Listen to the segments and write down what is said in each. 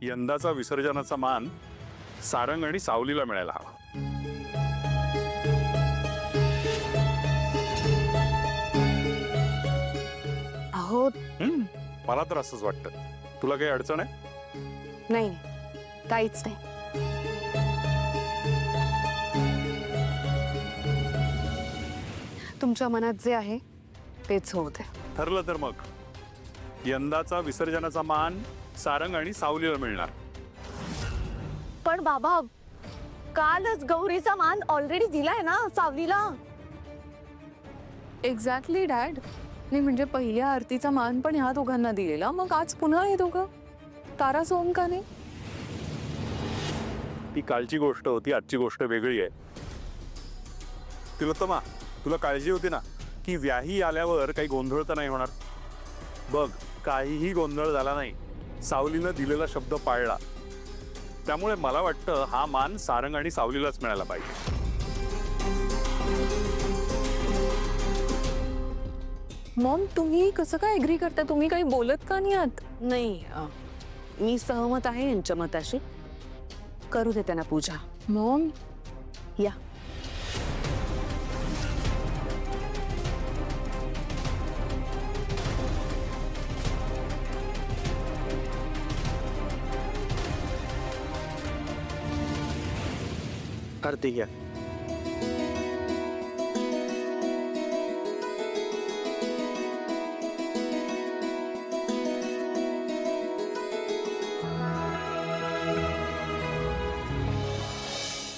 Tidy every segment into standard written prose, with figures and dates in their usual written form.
यंदाचा विसर्जनाचा मान सारंग आणि सावलीला मिळायला हवा. अहो मला तर असंच वाटतं. तुला काही अडचण आहे? नाही, काहीच नाही. तुमच्या मनात जे आहे तेच होऊ दे. ठरलं तर मग यंदाचा विसर्जनाचा मान सारंग आणि सावलीला मिळणार. पण बाबा, कालच गौरीचा मान ऑलरेडी दिलाय ना सावलीला. Exactly dad. नाही म्हणजे पहिल्या आरतीचा मान पण ह्या दोघांना दिलेला, मग आज पुन्हा हे दोघं. तारा सोम का नाही? ती कालची गोष्ट होती, आजची गोष्ट वेगळी आहे. तिलोत्तमा, तुला काळजी होती ना की व्याही आल्यावर काही गोंधळ तर नाही होणार. बघ, काहीही गोंधळ झाला नाही. सावलीनं दिलेला शब्द पाळला. त्यामुळे मला वाटतं हा मान सारंग आणि सावलीलाच मिळाला पाहिजे. मॉम, तुम्ही कसं काय एग्री करता? तुम्ही काही बोलत का नाही आहात? नाही, मी सहमत आहे यांच्या मताशी. करू दे त्यांना पूजा. मॉम, या. आरती घ्या.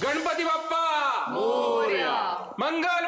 गणपती बाप्पा मोरया. मंगल